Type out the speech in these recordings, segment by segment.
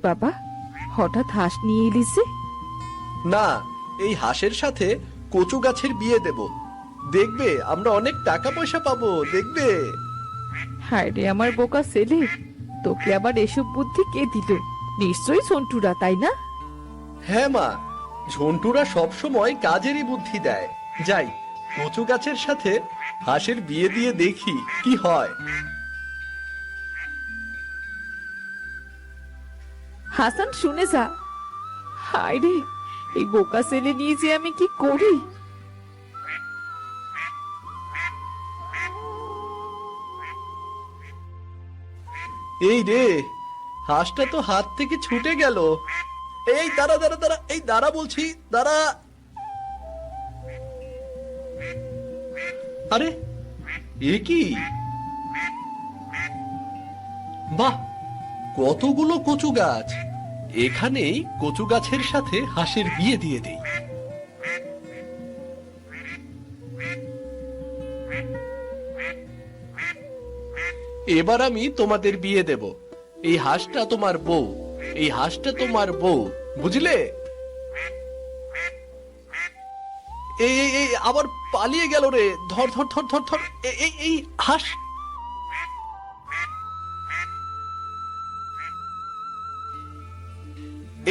বাবা, হঠাৎ হাঁস নিয়ে এলিস যে? না, এই হাঁসের সাথে কচু গাছের বিয়ে দেব। দেখবে আমরা অনেক টাকা পয়সা পাবো, দেখবে। হায় রে আমার বোকা ছেলে, তোকে আবার এসব বুদ্ধি কে দিল? নিশ্চয়ই সন্টুরা, তাই না? হ্যাঁ মা, ঝন্টুরা সবসময় কাজেরই বুদ্ধি দেয়। যাই, কচু গাছের সাথে হাঁসের বিয়ে দিয়ে দেখি কি হয়। হাসান, শুনে যা। হায় রে, এই বোকা ছেলে নিয়ে যে আমি কি করি! এই রে, হাঁসটা তো হাত থেকে ছুটে গেল। এই দাঁড়া দাঁড়া দাঁড়া, এই দাঁড়া বলছি, দাঁড়া। আরে, এ কি? বাহ, কতগুলো কচু গাছ! এখানেই কচু গাছের সাথে হাঁসের বিয়ে দিয়ে দেই। এবার আমি তোমাদের বিয়ে দেব। এই হাঁসটা তোমার বউ, এই হাঁসটা তোমার বউ, বুঝলে? এই এই এই আবার পালিয়ে গেল রে। ধর ধর ধর ধর ধর, এই হাঁস।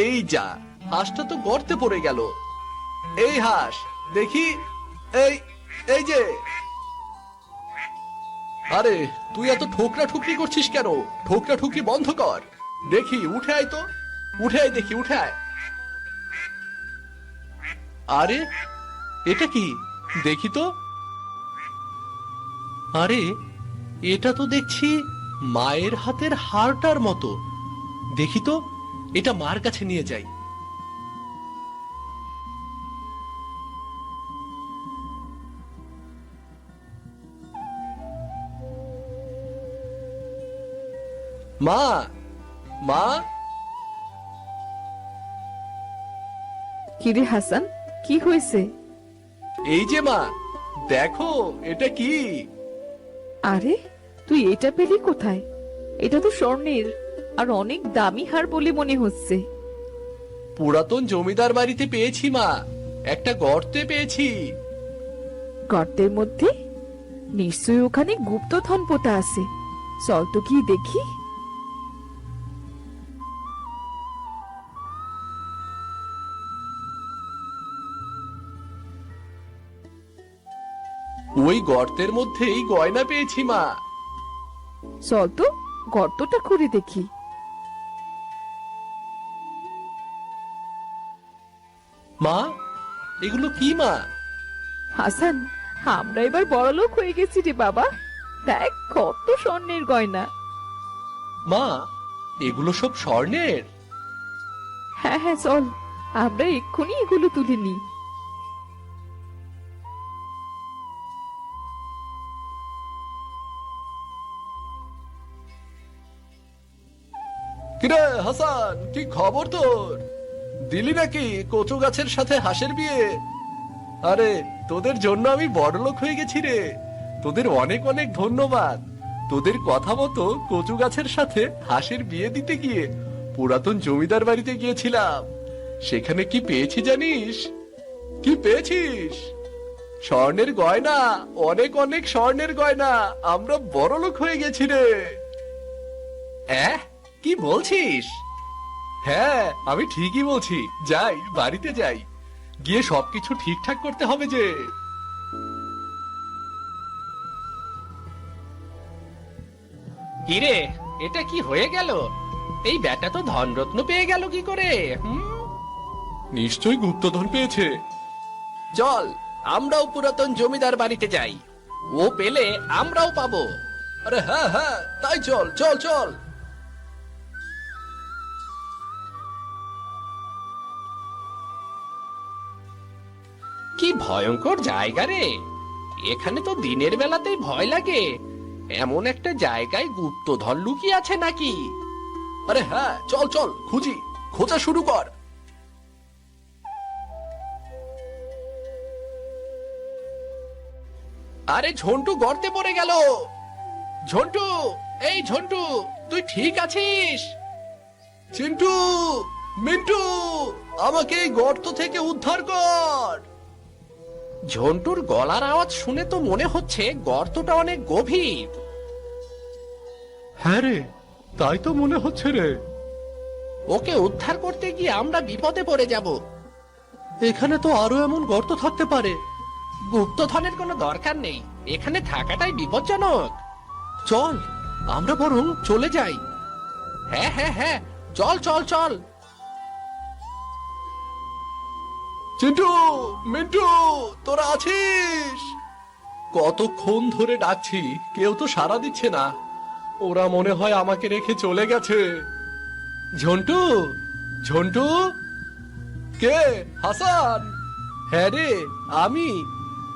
এই যা, হাঁসটা তো গর্তে পড়ে গেল। এই হাঁস, দেখি। এই এই যে, আরে তুই এত ঠোকরা ঠুকরি করছিস কেন? ঠোকরা ঠুকরি বন্ধ কর। দেখি, উঠে আয় তো, উঠে আয়, দেখি, উঠে আয়। আরে, এটা কি? দেখি তো। আরে, এটা তো দেখছি মায়ের হাতের হারটার মতো। দেখি তো, এটা মার কাছে নিয়ে যাই। মা, মা। কিরে হাসান, কি হয়েছে? এই যে মা, দেখো এটা কি। আরে, তুই এটা পেলি কোথায়? এটা তো স্বর্ণের আর অনেক দামি হার বলে মনে হচ্ছে। পুরাতন জমিদার বাড়িতে পেয়েছি মা, একটা গর্তে পেয়েছি। গর্তের মধ্যে? নিশ্চয়ই ওখানে গুপ্তধন পোতা আছে। চল তো কি দেখি। ওই গর্তের মধ্যেই গয়না পেয়েছি মা। চল তো গর্তটা করে দেখি। মা, এগুলো কি মা? হাসান, আমরা এবার বড়লোক হয়ে গেছি রে বাবা। দেখ কত স্বর্ণের গয়না। মা, এগুলো সব স্বর্ণের? হ্যাঁ হ্যাঁ, চল আমরা এক্ষুনি এগুলো তুলে নিই। কিরে হাসান, কি খবর তোর? দিলি নাকি কচু গাছের সাথে হাঁসের বিয়ে? আরে, তোদের জন্য আমি বড়লোক হয়ে গেছি রে। তোদের অনেক অনেক ধন্যবাদ। তোদের কথা মতো কচু গাছের সাথে হাঁসের বিয়ে দিতে গিয়ে পুরাতন জমিদার বাড়িতে গিয়েছিলাম। সেখানে কি পেয়েছি জানিস? কি পেয়েছিস? স্বর্ণের গয়না, অনেক অনেক স্বর্ণের গয়না। আমরা বড়লোক হয়ে গেছি রে। কি বলছিস? হ্যাঁ, আমি ঠিকই বলছি। যাই, বাড়িতে যাই, গিয়ে সবকিছু ঠিকঠাক করতে হবে যে। কিরে, এটা কি হয়ে গেল? এই ব্যাটা তো ধনরত্ন পেয়ে গেল কি করে? নিশ্চয়ই গুপ্তধন পেয়েছে। চল, আমরাও পুরাতন জমিদার বাড়িতে যাই। ও পেলে আমরাও পাবো। আরে হ্যাঁ হ্যাঁ, তাই চল চল চল। কি ভয়ঙ্কর জায়গা রে! এখানে তো দিনের বেলাতেই ভয় লাগে। এমন একটা জায়গায় গুপ্তধন লুকিয়ে আছে নাকি? আরে হ্যাঁ, চল চল, খুঁজি, খোঁজা শুরু কর। আরে ঝন্টু গর্তে পড়ে গেল। ঝন্টু, এই ঝন্টু, তুই ঠিক আছিস? চিন্টু, মিন্টু, আমাকে এই গর্ত থেকে উদ্ধার কর। ঝন্টুর গলার আওয়াজ শুনে তো মনে হচ্ছে গর্তটা অনেক গভীর। হ্যাঁ রে, তাই তো মনে হচ্ছে রে। ওকে উদ্ধার করতে গিয়ে আমরা বিপদে পড়ে যাব। এখানে তো আরো এমন গর্ত থাকতে পারে। গুপ্তধনের কোনো দরকার নেই, এখানে থাকাটাই বিপজ্জনক। চল, আমরা বরং চলে যাই। হ্যাঁ হ্যাঁ হ্যাঁ, চল চল চল। চিন্টু, মিন্টু, তোরা আছিস? কতক্ষণ ধরে ডাকছি, কেউ তো সাড়া দিচ্ছে না। ওরা মনে হয় আমাকে রেখে চলে গেছে। ঝন্টু, ঝন্টু, কে? হাসান? হ্যাঁ রে, আমি।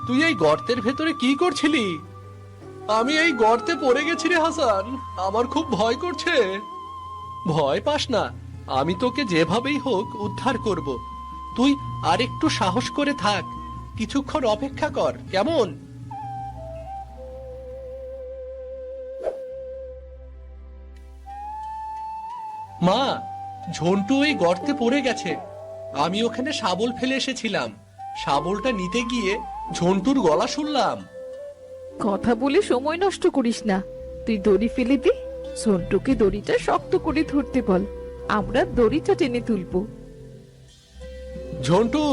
তুই এই গর্তের ভেতরে কি করছিলি? আমি এই গর্তে পড়ে গেছি রে হাসান, আমার খুব ভয় করছে। ভয় পাস না, আমি তোকে যেভাবেই হোক উদ্ধার করব। তুই আরেকটু সাহস করে থাক, কিছুক্ষণ অপেক্ষা কর, কেমন? মা, ঝন্টু এই গর্তে পড়ে গেছে। আমি ওখানে শাবল ফেলে এসেছিলাম। শাবলটা নিতে গিয়ে ঝন্টুর গলা শুনলাম। কথা বলে সময় নষ্ট করিস না, তুই দড়ি ফেলে দে। সন্টুকে দড়িটা শক্ত করে ধরতে বল, আমরা দড়িটা টেনে তুলবো। ঝন্টু,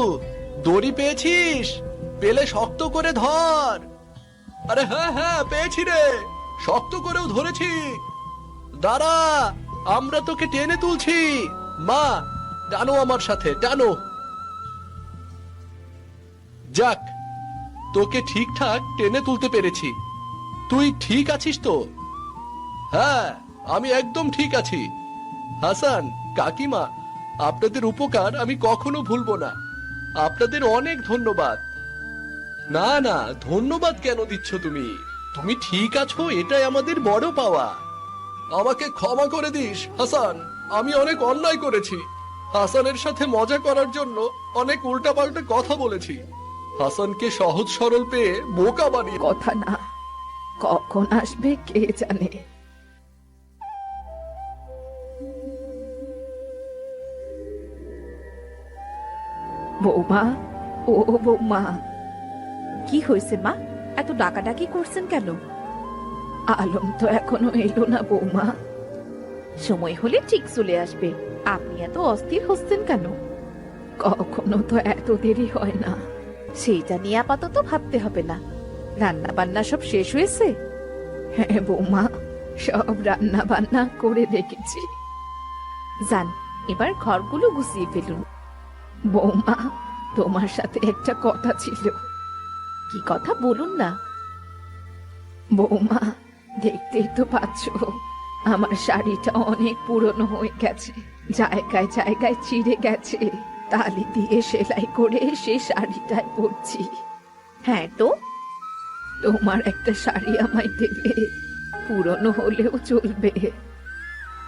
দড়ি পেয়েছিস? পেলে শক্ত করে ধর। আরে হ্যাঁ হ্যাঁ, পেয়েছি রে, শক্ত করেও ধরেছি। দাঁড়া, আমরা তোকে টেনে তুলছি। মা, টানো আমার সাথে, টানো। যাক, তোকে ঠিকঠাক টেনে তুলতে পেরেছি। তুই ঠিক আছিস তো? হ্যাঁ, আমি একদম ঠিক আছি। হাসান, কাকিমা, আপনাদের উপকার আমি কখনো ভুলবো না। আপনাদের অনেক ধন্যবাদ। না না, ধন্যবাদ কেন দিচ্ছ তুমি? তুমি ঠিক আছো, এটাই আমাদের বড় পাওয়া। আমাকে ক্ষমা করে দিস হাসান, আমি অনেক অন্যায় করেছি। হাসানের সাথে মজা করার জন্য অনেক উল্টাপাল্টা কথা বলেছি। হাসানকে সহজ সরল পেয়ে বোকা বানিয়ে। কথা না, কখন আসবে কে জানে। বৌমা, ও বৌমা। কি হয়েছে মা, এত ডাকাডাকি করছেন কেন? আলম তো এখনো এলো না বৌমা। সময় হলে ঠিক চলে আসবে, আপনি এত অস্থির হচ্ছেন কেন? কখনো তো এত দেরি হয় না। সেইটা নিয়ে আপাতত ভাবতে হবে না। রান্না বান্না সব শেষ হয়েছে? হ্যাঁ বৌমা, সব রান্না বান্না করে রেখেছি। যান, এবার ঘরগুলো গুছিয়ে ফেলুন। বৌমা, তোমার সাথে একটা কথা ছিল। কি কথা বলুন না। বৌমা, দেখতেই তো পাচ্ছ, আমার শাড়িটা অনেক পুরনো হয়ে গেছে, জায়গায় জায়গায় ছিঁড়ে গেছে। তালি দিয়ে সেলাই করে সে শাড়িটাই পরছি। হ্যাঁ তো? তোমার একটা শাড়ি আমায় দেবে? পুরনো হলেও চলবে।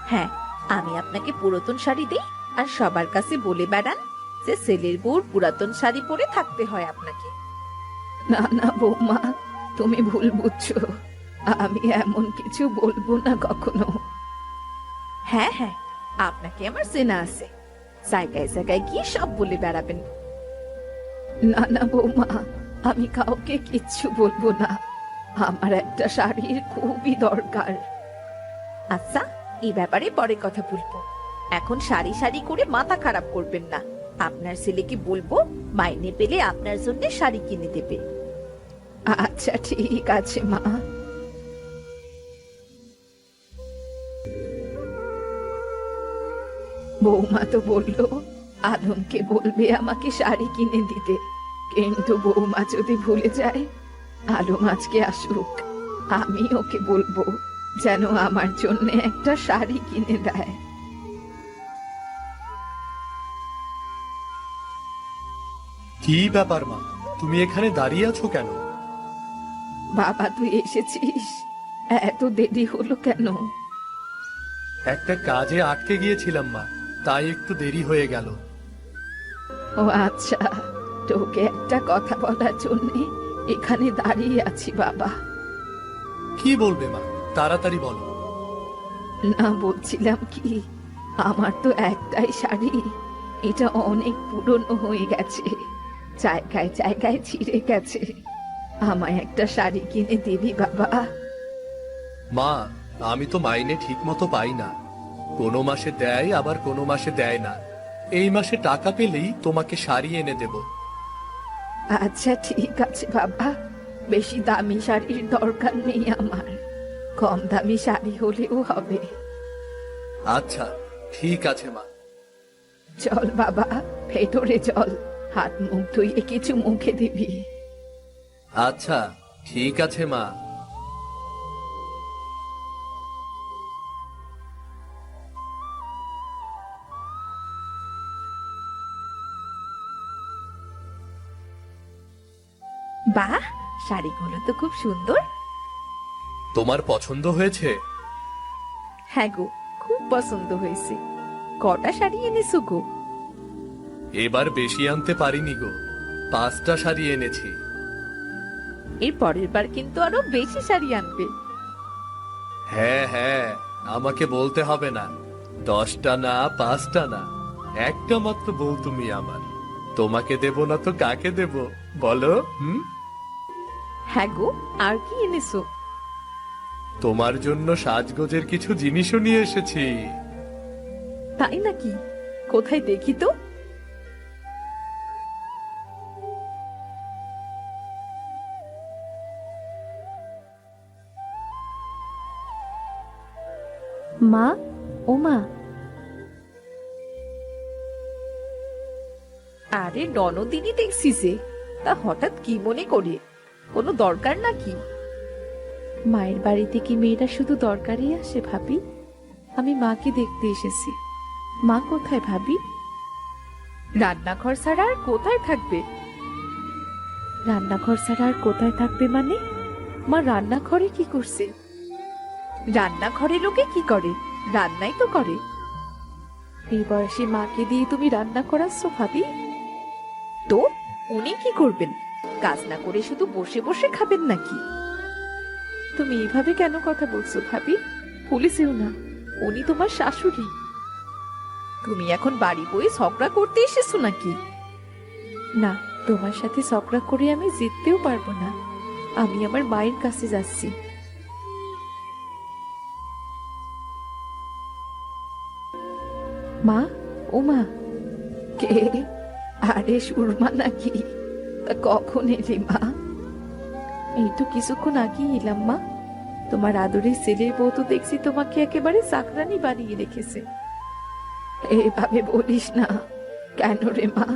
হ্যাঁ, আমি আপনাকে পুরাতন শাড়ি দিই আর সবার কাছে বলে বেড়ান যে ছেলের বউর পুরাতন শাড়ি পরে থাকতে হয় আপনাকে। না না বৌমা, তুমি ভুল বুঝছো। আমি এমন কিছু বলবো না কখনো। হ্যাঁ হ্যাঁ, আপনাকে আমার চেনা আছে, জায়গায় জায়গায় গিয়ে সব বলে বেড়াবেন। না না বৌমা, আমি কাউকে কিচ্ছু বলবো না। আমার একটা শাড়ির খুবই দরকার। আচ্ছা, এই ব্যাপারে পরে কথা বলবো। এখন সারি সারি করে মাথা খারাপ করবেন না। আপনার ছেলেকে বলবো মাইনে পেলে আপনার জন্য শাড়ি কিনে দেবে। আচ্ছা ঠিক আছে মা। বৌমা তো বললো আলমকে বলবে আমাকে শাড়ি কিনে দিতে, কিন্তু বৌমা যদি ভুলে যায়, আলম আজকে আসুক, আমি ওকে বলবো যেন আমার জন্য একটা শাড়ি কিনে দেয়। কি ব্যাপার মা, তুমি এখানে দাঁড়িয়ে আছো কেন? বাবা তুই এসেছিস, এত দেরি হলো কেন? একটা কাজে আটকে গিয়েছিলাম মা, তাই একটু দেরি হয়ে গেল। ও আচ্ছা, তোকে একটা কথা বলার জন্য এখানে দাঁড়িয়ে আছি বাবা। কি বলবে মা, তাড়াতাড়ি বলো। না বলছিলাম কি, আমার তো একটাই শাড়ি, এটা অনেক পুরনো হয়ে গেছে, জায়গায় জায়গায় ছিঁড়ে গেছে। আমায় একটা শাড়ি কিনে দিবি বাবা? মা, আমি তো মাইনে ঠিক মতো পাই না। কোনো মাসে দেয়, আবার কোনো মাসে দেয় না। এই মাসে টাকা পেলেই তোমাকে শাড়ি এনে দেব। আচ্ছা ঠিক আছে বাবা, বেশি দামি শাড়ির দরকার নেই আমার, কম দামি শাড়ি হলেও হবে। আচ্ছা ঠিক আছে মা। চল বাবা, ভেতরে চল, হাত মুখ ধুয়ে কিছু মুখে দিবি। আচ্ছা ঠিক আছে মা। বাহ, শাড়িগুলো তো খুব সুন্দর। তোমার পছন্দ হয়েছে? হ্যাঁ গো, খুব পছন্দ হয়েছে। কটা শাড়ি এনেছো গো? এবার বেশি আনতে পারিনি গো, 5টা শাড়ি এনেছি। এর পরের বার কিন্তু আরো বেশি শাড়ি আনবে। হ্যাঁ হ্যাঁ, আমাকে বলতে হবে না। 10টা না, 5টা না, একটা মাত্র বউ তুমি আমার। তোমাকে দেব না তো কাকে দেব বলো? হ্যাঁ গো, আর কি এনেছো? তোমার জন্য সাজগোজের কিছু জিনিসও নিয়ে এসেছি। তাই নাকি? কোথায় দেখি তো। মা, ও মা। আরে ননদিনী দেখছি যে, তা হঠাৎ কি মনে করে? কোনো দরকার নাকি? মায়ের বাড়িতে কি মেয়েরা শুধু দরকারই আসে ভাবি? আমি মাকে দেখতে এসেছি। মা কোথায় ভাবি? রান্নাঘর ছাড়া আর কোথায় থাকবে? রান্নাঘর ছাড়া আর কোথায় থাকবে মানে? মা রান্নাঘরে কি করছে? রান্নাঘরে লোকে কি করে? রান্নাই তো করে। এই বয়সে মাকে দিয়ে তুমি রান্না করাচ্ছ ভাবি? তো উনি কি করবেন? কাজ না করে শুধু বসে বসে খাবেন নাকি? তুমি এইভাবে কেন কথা বলছো ভাবি? পুলিশেও না, উনি তোমার শাশুড়ি। তুমি এখন বাড়ি বই ঝগড়া করতে এসেছো নাকি? না, তোমার সাথে ঝগড়া করে আমি জিততেও পারবো না। আমি আমার মায়ের কাছে যাচ্ছি। মা, ও মা। কে? আরে সুরমা নাকি? তা কখন এলি মা? এই তো কিছুক্ষণ আগেই এলাম মা। তোমার আদরের ছেলের বউ তো দেখছি তোমাকে একেবারে চাকরানি বানিয়ে রেখেছে। এভাবে বলিস না। কেন রে মা?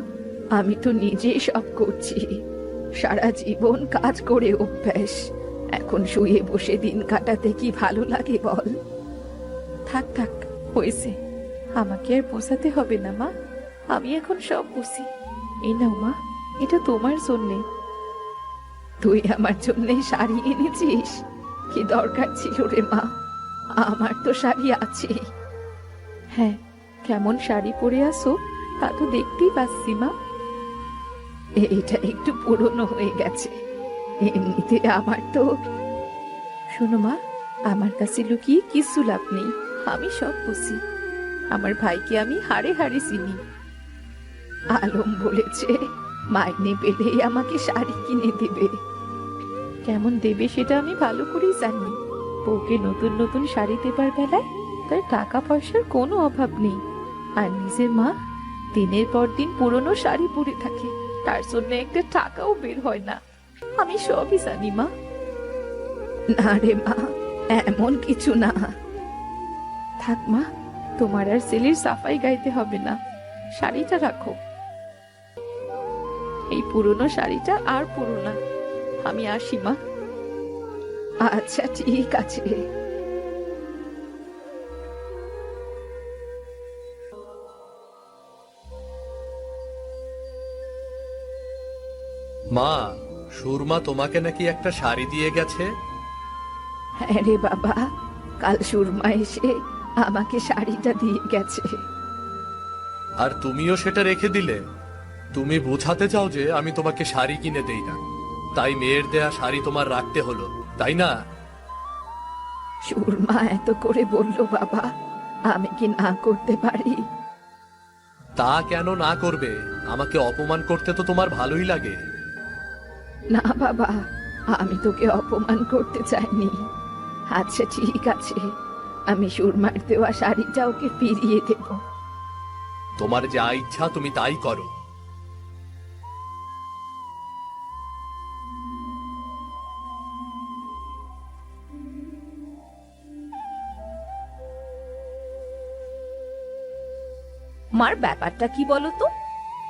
আমি তো নিজেই সব করছি, সারা জীবন কাজ করে অভ্যাস। এখন শুয়ে বসে দিন কাটাতে কি ভালো লাগে বল? থাক থাক, হয়েছে। আমাকে আর বোঝাতে হবে না মা, আমি এখন সব বুঝি। এই নাও মা, এটা তোমার জন্যে। তুই আমার জন্য শাড়ি এনেছিস? কি দরকার ছিল রে মা? আমার তো শাড়ি আছে। হ্যাঁ, কেমন শাড়ি পরে আসো তা তো দেখতেই পাচ্ছি মা। এইটা একটু পুরনো হয়ে গেছে, এমনিতে আমার তো। শোনো মা, আমার কাছে লুকিয়ে কিছু লাভ নেই, আমি সব বুঝি। আমার ভাইকে আমি হাড়ে হাড়ে চিনি। আলম বলেছে মাইনে পেলেই আমাকে শাড়ি কিনে দেবে। কেমন দেবে সেটা আমি ভালো করেই জানি। বউকে নতুন নতুন শাড়ি দেবার বেলায় তার টাকা পয়সার কোনো অভাব নেই। আর নিজের মা দিনের পর দিন পুরনো শাড়ি পরে থাকে, তার জন্য একটা টাকাও বের হয় না। আমি সবই জানি মা। না রে মা, এমন কিছু না। থাক মা, তোমার আর ছেলের সাফাই গাইতে হবে না। শাড়িটা রাখো। এই পুরনো শাড়িটা আর পরো না। আমি আসি মা। আচ্ছা ঠিক আছে। মা, সুরমা তোমাকে নাকি একটা শাড়ি দিয়ে গেছে? হ্যাঁ রে বাবা, কাল সুরমা এসে আমাকে শাড়িটা দিয়ে গেছে। আর তুমিও সেটা রেখে দিলে? তুমি বোঝাতে চাও যে আমি তোমাকে শাড়ি কিনে দেই না, তাই মেয়ের দেয়া শাড়ি তোমার রাখতে হলো, তাই না? সুরমা এত করে বললো বাবা, আমি কি না করতে পারি? তা কেন না করবে? আমাকে অপমান করতে তো তোমার ভালোই লাগে। না বাবা, আমি তোকে অপমান করতে চাইনি। আচ্ছা ঠিক আছে, আমি সুরমার দেওয়া শাড়িটা ওকে ফিরিয়ে দেব। তোমার যা ইচ্ছা তুমি তাই করো। মার ব্যাপারটা কি বলো তো?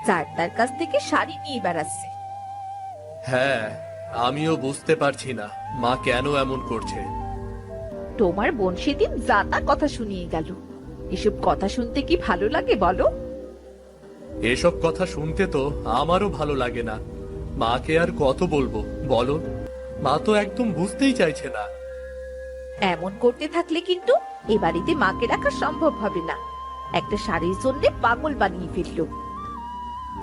যার তার কাছ থেকে শাড়ি নিয়ে বেড়াচ্ছে। হ্যাঁ, আমিও বুঝতে পারছি না মা কেন এমন করছে। তোমার বোন সেদিন যাতা কথা শুনিয়ে গেল। এসব কথা শুনতে কি ভালো লাগে বলো? এসব কথা শুনতে তো আমারও ভালো লাগে না। মাকে আর কত বলবো বলো? মা তো একদম বুঝতেই চাইছে না। এমন করতে থাকলে কিন্তু এ বাড়িতে মাকে রাখা সম্ভব হবে না। একটা শাড়ির জন্য পাগল বানিয়ে ফেললো।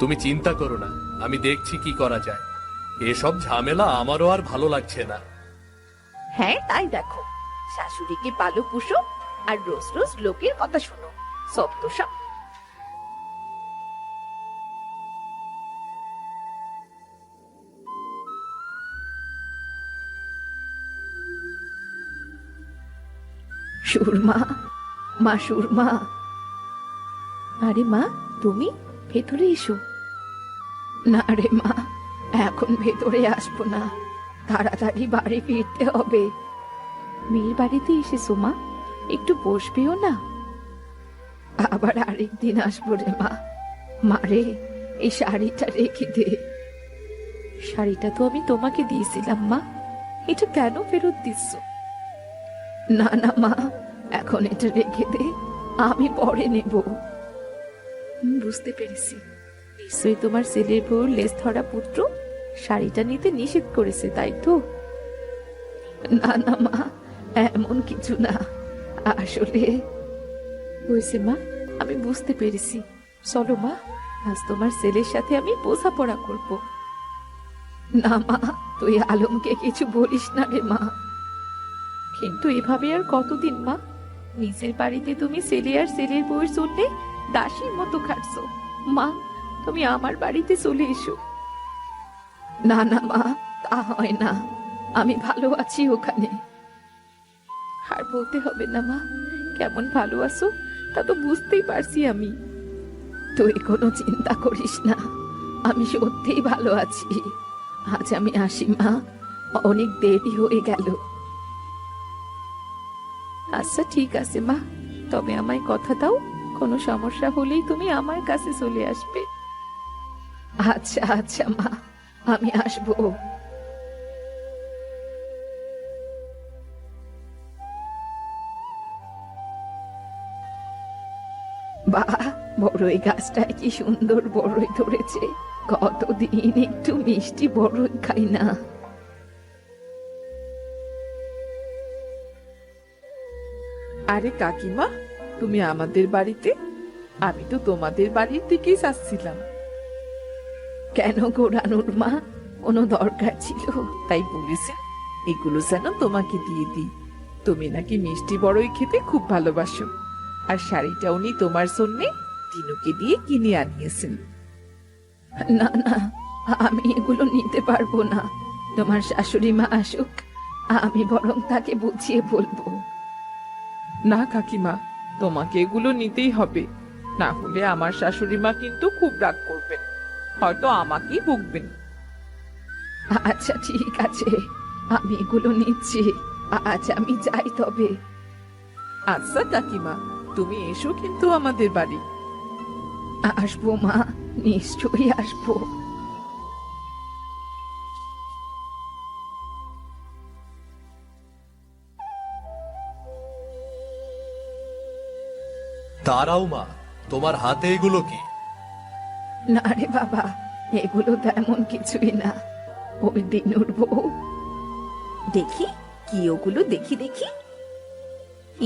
তুমি চিন্তা করো না, আমি দেখছি কি করা যায়। এসব ঝামেলা আমারও আর ভালো লাগছে না। হ্যাঁ তাই দেখো, শাশুড়িকে পালো পুষো আর রোজ রোজ লোকের কথা শোনো। সব তো সব। সুরমা, মা সুরমা। আরে মা, তুমি ভেতরে এসো। না রে মা, এখন ভেতরে আসবো না, তাড়াতাড়ি বাড়ি ফিরতে হবে। মেয়ের বাড়িতে এসেছো মা, একটু বসবেও না? আবার আরেকদিন আসবো রে মা। মারে, এই শাড়িটা রেখে দে। শাড়িটা তো আমি তোমাকে দিয়েছিলাম মা, এটা কেন ফেরত দিচ্ছ? না না মা, এখন এটা রেখে দে, আমি পরে নেব। বুঝতে পেরেছি, নিশ্চয়ই তোমার ছেলের বউর লেজ ধরা পুত্র শাড়িটা নিতে নিষেধ করেছে, তাই তো? না না মা, এমন কিছু না। আসলে হয়েছে মা, আমি বুঝতে পেরেছি। চলো মা, আজ তোমার ছেলের সাথে আমি বোঝাপড়া করব। না মা, তুই আলমকে কিছু বলিস না রে মা। কিন্তু এভাবে আর কতদিন মা? নিজের বাড়িতে তুমি ছেলে আর ছেলের বউয়ের জন্য দাসীর মতো খাটছো। মা, তুমি আমার বাড়িতে চলে এসো। না না মা, তা হয় না, আমি ভালো আছি ওখানে। আর বলতে হবে না মা, কেমন ভালো আছো তা তো বুঝতেই পারছি আমি। তুই কোনো চিন্তা করিস না, আমি সত্যিই ভালো আছি। আজ আমি আসি মা, অনেক দেরি হয়ে গেল। আচ্ছা ঠিক আছে মা, তবে আমায় কথা দাও, কোনো সমস্যা হলেই তুমি আমার কাছে চলে আসবে। আচ্ছা আচ্ছা মা, আমি আসবো। বাহ, বড়ই গাছটায় কি সুন্দর বড়ই ধরেছে। কতদিন একটু মিষ্টি বড়ই খাই না। আরে কাকিমা, তুমি আমাদের বাড়িতে? আমি তো তোমাদের বাড়ির দিকেই যাচ্ছিলাম। কেন গো রানুর মা, কোনো দরকার ছিল? তাই বলেছেন এগুলো যেন তোমাকে দিয়ে দিই। তুমি নাকি মিষ্টি বড়ই খেতে খুব ভালোবাসো, আর শাড়িটা উনি তোমার জন্যে দিনুকে দিয়ে কিনে আনিয়েছেন। না না, আমি এগুলো নিতে পারবো না। তোমার শাশুড়ি মা আসুক, আমি বরং তাকে বুঝিয়ে বলবো। না কাকিমা, তোমাকে এগুলো নিতেই হবে, না হলে আমার শাশুড়ি মা কিন্তু খুব রাগ করবেন, হয়তো আমাকেই বকবেন। আচ্ছা ঠিক আছে, আমি এগুলো নিচ্ছি। আজ আমি যাই তবে। আচ্ছা কাকিমা, তুমি এসো কিন্তু আমাদের বাড়ি। আসবো মা, নিশ্চয়ই আসবো। দাঁড়াও মা, তোমার হাতে এগুলো কি? না রে বাবা, এগুলো তেমন কিছুই না। ওই দিনুর বউ। দেখি কি ওগুলো, দেখি দেখি।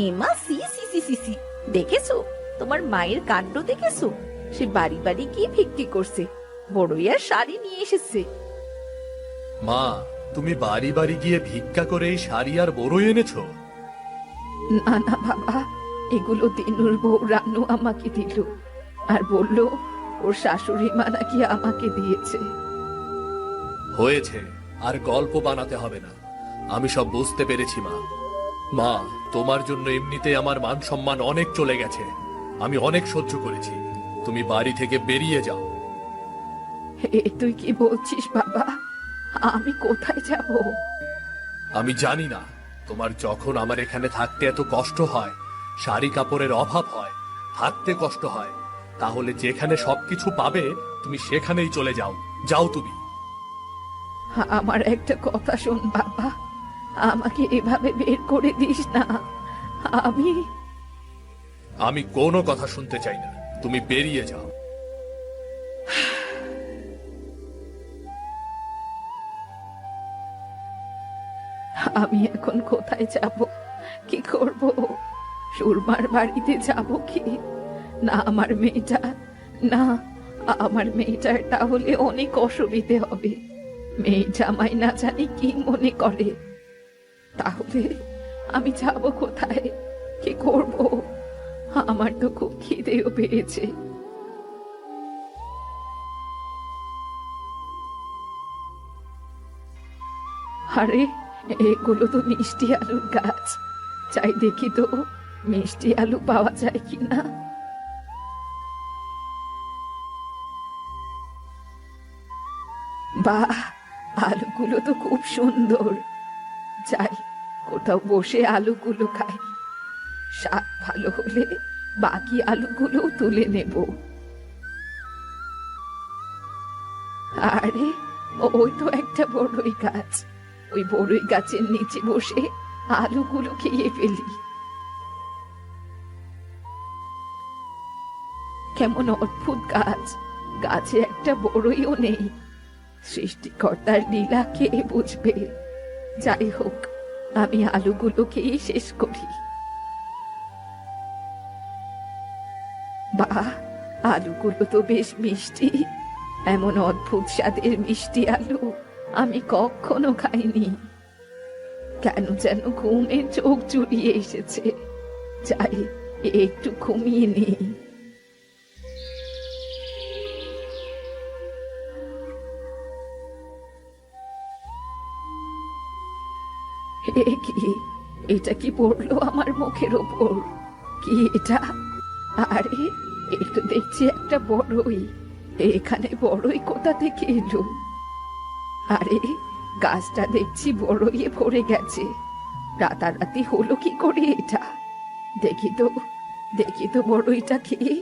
এমা, সি সি সি সি সি, দেখেছো তোমার মায়ের কাণ্ড? দেখেছো সে বাড়ি বাড়ি গিয়ে ভিক্ষি করছে, বড়ই আর শাড়ি নিয়ে এসেছে। মা, তুমি বাড়ি বাড়ি গিয়ে ভিক্ষা করে এই শাড়ি আর বড়ই এনেছো? না না বাবা, এগুলো দিনুর বউ রানু আমাকে দিল, আর বলল ওর শাশুড়ি মা নাকি আমাকে দিয়েছে। হয়েছে, আর গল্প বানাতে হবে না। আমি সব বুঝতে পেরেছি মা। মা, তোমার জন্য এমনিতে আমার মান সম্মান অনেক চলে গেছে। আমি অনেক সহ্য করেছি। তুমি বাড়ি থেকে বেরিয়ে যাও। এ তুই কি বলছিস বাবা? আমি কোথায় যাব? আমি জানি না, তোমার যখন আমার এখানে থাকতে এত কষ্ট হয়, শাড়ি কাপড়ের অভাব হয়, থাকতে কষ্ট হয়, তাহলে যেখানে সবকিছু পাবে তুমি সেখানেই চলে যাও। যাও তুমি। আমার একটা কথা শোন বাবা, আমাকে এভাবে বের করে দিস না। আমি কোনো কথা শুনতে চাই না, তুমি বেরিয়ে যাও। আমি এখন কোথায় যাব, কি করব? সুরমার বাড়িতে যাব কি? না আমার মেয়েটা, না আমার মেয়েটার তাহলে অনেক অসুবিধে হবে। মেয়ে জামাই না জানি কি মনে করে। তাহলে আমি যাব কোথায়, কি করব? আমার তো খুব খিদেও পেয়েছে। আরে, এগুলো তো মিষ্টি আলুর গাছ। চাই দেখি তো মিষ্টি আলু পাওয়া যায় কিনা। বাহ, আলুগুলো তো খুব সুন্দর। যাই, কোথাও বসে আলুগুলো খাই। স্বাদ ভালো হলে বাকি আলুগুলো তুলে নেব। আরে, ওই তো একটা বড়ই গাছ। ওই বড়ই গাছের নিচে বসে আলুগুলো খেয়ে ফেলি। কেমন অদ্ভুত গাছ, গাছে একটা বড়ইও নেই। সৃষ্টিকর্তার লীলা কে বুঝবে। যাই হোক, আমি আলুগুলো খেয়ে শেষ করি। বাহ, আলুগুলো তো বেশ মিষ্টি। এমন অদ্ভুত স্বাদের মিষ্টি আলু আমি কখনো খাইনি। কেন যেন ঘুমের চোখ জুড়িয়ে এসেছে। যাই, একটু ঘুমিয়ে নিই। এ কি, এটা কি পড়লো আমার মুখের ওপর? কি এটা? আরে, এ তো দেখছি একটা বড়ই। এখানে বড়ই কোথা থেকে এলো? আরে, গাছটা দেখছি বড়ইয়ে ভরে গেছে। রাতারাতি হলো কি করে এটা? দেখি তো বড়ইটা খেয়ে,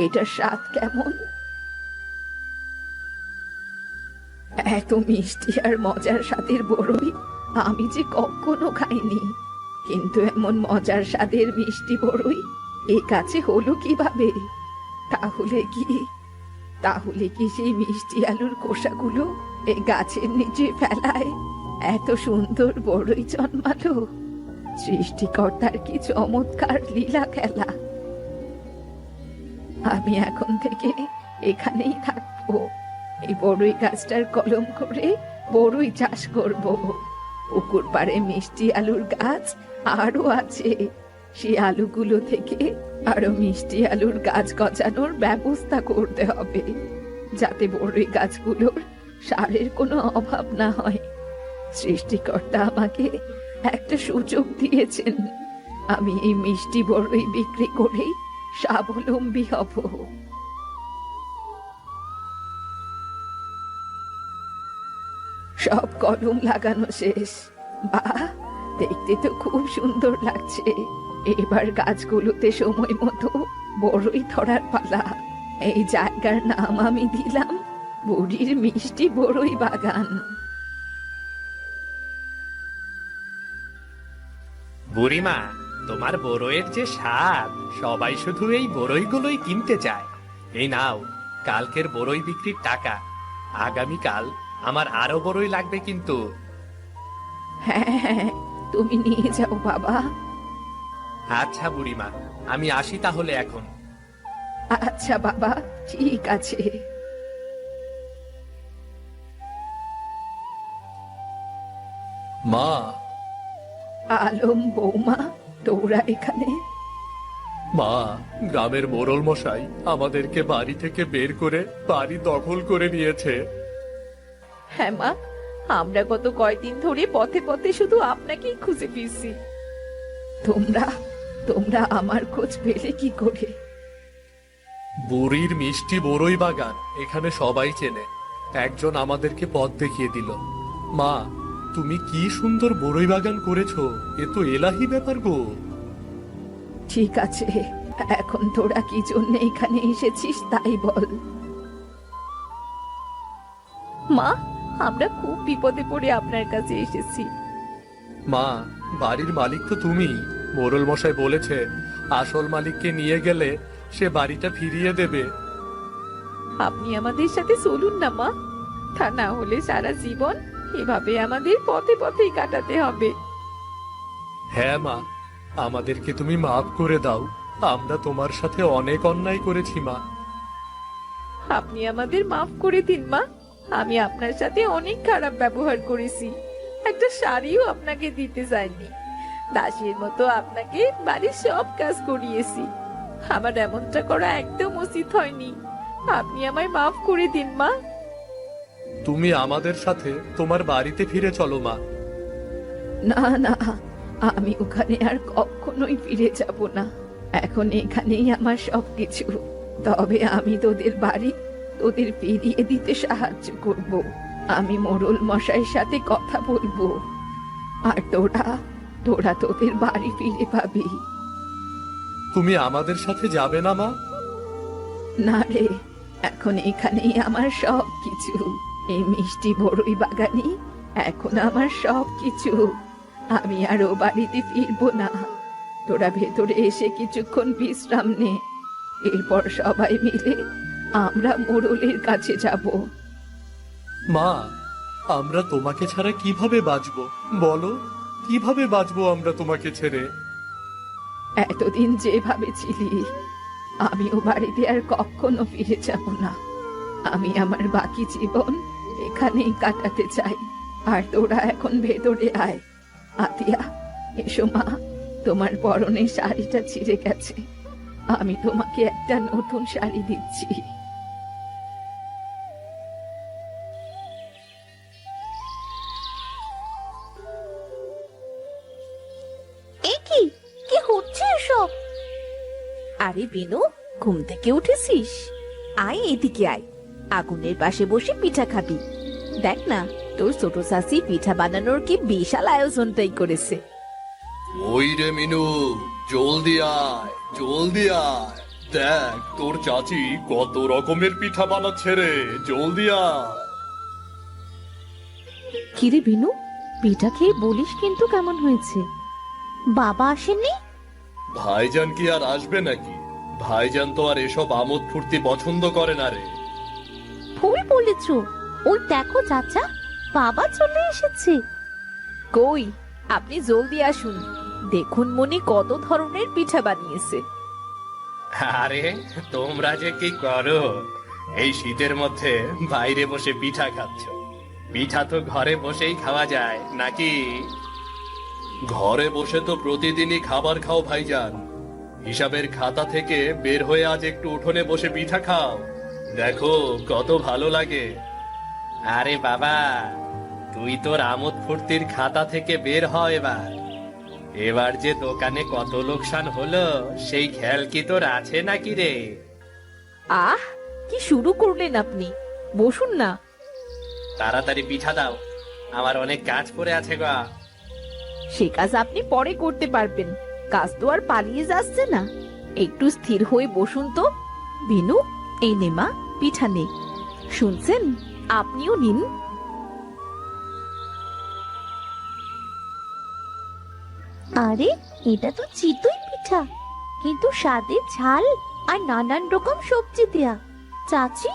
এটার স্বাদ কেমন। এত মিষ্টি আর মজার স্বাদের বড়ই আমি যে কখনো খাইনি। কিন্তু এমন মজার স্বাদের মিষ্টি বড়ই এ গাছে হলো কিভাবে? তাহলে কি সেই মিষ্টি আলুর খোসাগুলো এই গাছের নিচে ফেলায় এত সুন্দর বড়ই জন্মালো? সৃষ্টিকর্তার কি চমৎকার লীলা খেলা। আমি এখন থেকে এখানেই থাকবো। এই বড়ই গাছটার কলম করে বড়ই চাষ করব। পুকুর পাড়ে মিষ্টি আলুর গাছ আরো আছে। সেই আলুগুলো থেকে আরো মিষ্টি আলুর গাছ গজানোর ব্যবস্থা করতে হবে, যাতে বড়ই গাছগুলোর সারের কোনো অভাব না হয়। সৃষ্টিকর্তা আমাকে একটা সুযোগ দিয়েছেন। আমি এই মিষ্টি বড়ই বিক্রি করেই স্বাবলম্বী হব। সব কলম লাগানো শেষ। বাহ, দেখতে তো খুব সুন্দর লাগছে। এবার গাছগুলোতে সময় মতো বড়ই ধরার পালা। এই জায়গার নাম আমি দিলাম বুড়ির মিষ্টি বড়ই বাগান। বুড়িমা, তোমার বড়ইয়ের যে স্বাদ, সবাই শুধু এই বড়ইগুলোই কিনতে চায়। এই নাও কালকের বড়ই বিক্রির টাকা। আগামীকাল আমার আরো বড়ই লাগবে কিন্তু। হ্যাঁ হ্যাঁ, তুমি নিয়ে যাও বাবা। আচ্ছা বুড়িমা, আমি আসি তাহলে এখন। আচ্ছা বাবা, ঠিক আছে। মা, আলম, বৌমা, তোরা এখানে? মা, গ্রামের মোড়ল মশাই আমাদেরকে বাড়ি থেকে বের করে বাড়ি দখল করে নিয়েছে। হ্যাঁ মা, আমরা গত কয়দিন ধরে পথে পথে শুধু আপনাকেই খুঁজে ফিরছি। তোমরা তোমরা আমার খোঁজ পেলে কি করে? বুড়ির মিষ্টি বড়ই বাগান এখানে সবাই চেনে। একজন আমাদেরকে পথ দেখিয়ে দিল। মা, তুমি কি সুন্দর বড়ই বাগান করেছো, এ তো এলাহি ব্যাপার গো। ঠিক আছে, এখন তোরা কি জন্য এখানে এসেছিস তাই বল। মা, আমরা খুব বিপদে পড়ে আপনার কাছে এসেছি। মা, বাড়ির মালিক তো তুমি। মোড়ল মশাই বলেছে আসল মালিককে নিয়ে গেলে সে বাড়িটা ফিরিয়ে দেবে। আপনি আমাদের সাথে চলুন না মা, তা না হলে সারা জীবন এভাবে আমাদের পথে পথেই কাটাতে হবে। হ্যাঁ মা, আমাদেরকে তুমি মাফ করে দাও। আমরা তোমার সাথে অনেক অন্যায় করেছি মা। আপনি আমাদের মাফ করে দিন মা। আমি আপনার সাথে অনেক খারাপ ব্যবহার করেছি। একটা শাড়িও আপনাকে দিতে চাইনি। দাসীর মতো আপনাকে বাড়ির সব কাজ করিয়েছি। আমার এমনটা করা একদম উচিত হয়নি। আপনি আমায় মাফ করে দিন মা। তুমি আমাদের সাথে তোমার বাড়িতে ফিরে চলো মা। না না, আমি ওখানে আর কখনোই ফিরে যাব না। এখন এখানেই আমার সবকিছু। তবে আমি তোদের বাড়ি তোদের ফিরিয়ে দিতে সাহায্য করব। আমি মোড়ল মশাইয়ের সাথে কথা বলবো, আর তোরা তোরা তোদের বাড়ি ফিরে পাবি। তুমি আমাদের সাথে যাবে না মা? না রে, এখন এখানেই আমার সব কিছু। এই মিষ্টি বড়ই বাগানই এখন আমার সব কিছু। আমি আর ও বাড়িতে ফিরবো না। তোরা ভেতরে এসে কিছুক্ষণ বিশ্রাম নে, এরপর সবাই মিলে আমরা মোড়লের কাছে যাব। মা, আমরা তোমাকে ছাড়া কিভাবে বাঁচবো বলো? কিভাবে বাঁচবো আমরা তোমাকে ছেড়ে? এতদিন যেভাবে ছিলি, আমি ও বাড়িতে আর কখনো ফিরে যাব না। আমি আমার বাকি জীবন এখানেই কাটাতে চাই। আর তোরা এখন ভেতরে আয়। আতিয়া, এসো মা, তোমার পরনের শাড়িটা ছিঁড়ে গেছে। আমি তোমাকে একটা নতুন শাড়ি দিচ্ছি। এ কি কি হচ্ছে এসব? আরে বিনু, ঘুম থেকে উঠেছিস? আয় এদিকে আয়, আগুনের পাশে বসে পিঠা খাবি। দেখ না, তোর ছোট চাচি পিঠা বানানোর কি বিশাল আয়োজনটাই করেছে। ওই রে মিনু, জলদি আয়, জলদি আয়। দেখ তোর চাচি কত রকমের পিঠা বানাচ্ছে রে, জলদি আয়। কিরে বিনু, পিঠা খেয়ে বলিস কিন্তু কেমন হয়েছে? বাবা আসেননি? ভাইজান কি আর আসবে নাকি? ভাইজান তো আর এসব আমোদ ফুর্তি পছন্দ করে না রে। ভুল বলেছ। ওই দেখো চাচা, বাবা চলে এসেছে। কই, আপনি জলদি আসুন। দেখুন মনি কত ধরনের পিঠা বানিয়েছে। আরে তোমরা যে কি করো, এই শীতের মধ্যে বাইরে বসে পিঠা খাচ্ছ? পিঠা তো ঘরে বসেই খাওয়া যায় নাকি? ঘরে বসে তো প্রতিদিনই খাবার খাও ভাইজান। হিসাবের খাতা থেকে বের হয়ে আজ একটু উঠোনে বসে পিঠা খাও, দেখো কত ভালো লাগে। আরে বাবা, তুই তোর আমোদ ফুর্তির খাতা থেকে বের হ এবার। এবার যে দোকানে কত লোকসান হলো সেই খেয়াল কি তোর আছে নাকি রে? আহ, কি শুরু করলেন আপনি? বসুন না। তাড়াতাড়ি পিঠা দাও, আমার অনেক কাজ পড়ে আছে গা। সে কাজ আপনি পরে করতে পারবেন, কাজ তো আর পালিয়ে যাচ্ছে না। একটু স্থির হয়ে বসুন তো। বিনু, এই নে মা, পিঠা নে। শুনছেন, আপনিও নিন। আরে এটা তো চিতই পিঠা, কিন্তু স্বাদে ঝাল আর নানান রকম সবজি দেয়া। চাচি,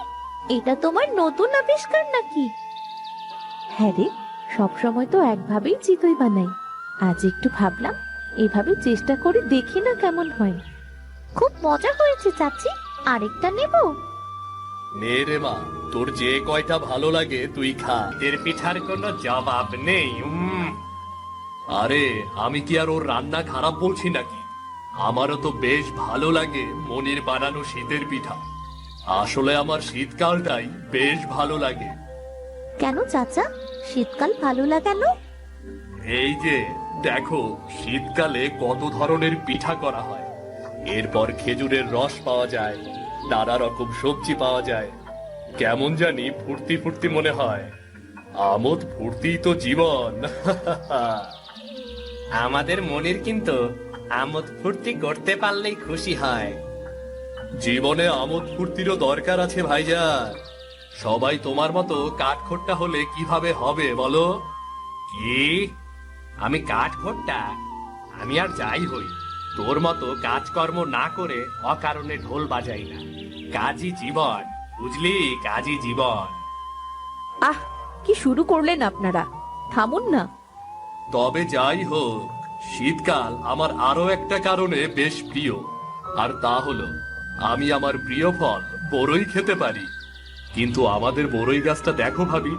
এটা তোমার নতুন আবিষ্কার নাকি? হ্যাঁ রে, সবসময় তো একভাবেই চিতই বানাই। আজ একটু ভাবলাম এভাবে চেষ্টা করে দেখি না কেমন হয়। খুব মজা হয়েছে চাচি, আরেকটা নেব? নে রে মা, তোর যে কয়টা ভালো লাগে তুই খা। এর পিঠার কোনো জবাব নেই। আরে আমি কি আর ওর রান্না খারাপ বলছি নাকি? আমারও তো বেশ ভালো লাগে মনির বানানো শীতের পিঠা। আসলে আমার শীতকালটাই বেশ ভালো লাগে। কেন চাচা, শীতকাল ভালো লাগানো? এই যে দেখো, শীতকালে কত ধরনের পিঠা করা হয়। এরপর খেজুরের রস পাওয়া যায়, নানা রকম সবজি পাওয়া যায়। কেমন জানি ফুর্তি ফুর্তি মনে হয়। আমোদ ফুর্তি তো জীবন। আমাদের মনির কিন্তু আমোদ ফুর্তি করতে পারলেই খুশি হয়। জীবনে আমোদ ফুর্তিরও দরকার আছে ভাইজান। সবাই তোমার মতো কাঠখোট্টা হলে কিভাবে হবে বলো? কি? আমি কাঠখোট্টা? আমি আর যাই হই, তোর মতো কাজকর্ম না করে অকারণে ঢোল বাজাই না। কাজই জীবন, বুঝলি? কাজই জীবন। আহ, কি শুরু করলেন আপনারা? থামুন না। তবে যাই হোক, শীতকাল আমার আরো একটা কারণে বেশ প্রিয়। আর তা হলো, আমি আমার প্রিয় ফল বড়ই খেতে পারি। কিন্তু আমাদের বড়ই গাছটা দেখো ভাবি,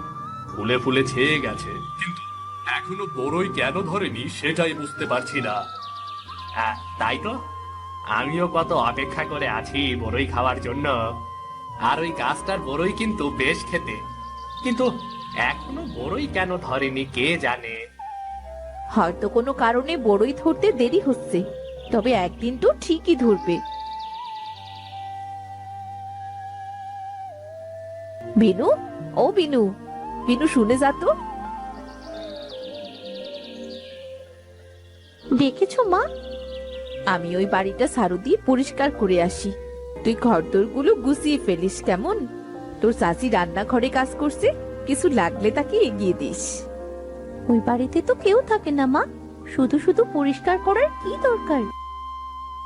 ফুলে ফুলে ছেয়ে গেছে, কিন্তু এখনো বড়ই কেন ধরেনি সেটাই বুঝতে পারছি না। তাই তো, আমিও কত অপেক্ষা করে আছি বড়ই খাওয়ার জন্য। আর ওই গাছটার বড়ই কিন্তু বেশ খেতে, কিন্তু এখনো বড়ই কেন ধরেনি কে জানে। হয়তো কোনো কারণে বড়ই ধরতে দেরি হচ্ছে, তবে একদিন তো ঠিকই ধরবে। বিনু, ও বিনু, বিনু শুনে যা তো। দেখেছো মা? আমি ওই বাড়িটা ঝাড়ু দিয়ে পরিষ্কার করে আসি, তুই ঘরদোরগুলো গুছিয়ে ফেলিস কেমন? তোর চাচি রান্নাঘরে কাজ করছে, কিছু লাগলে তাকে এগিয়ে দিস। ওই বাড়িতে তো কেউ থাকে না মা, শুধু শুধু পরিষ্কার করার কি দরকার?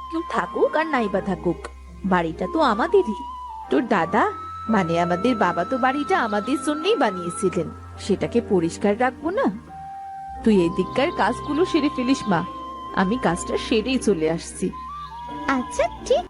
কেউ থাকুক আর নাইবা থাকুক, বাড়িটা তো আমাদেরই। তোর দাদা মানে আমাদের বাবা তো বাড়িটা আমাদের জন্যই বানিয়েছিলেন, সেটাকে পরিষ্কার রাখবো না? তুই এই দিককার কাজগুলো সেরে ফেলিস মা, আমি কাজটা সেরেই চলে আসছি। আচ্ছা ঠিক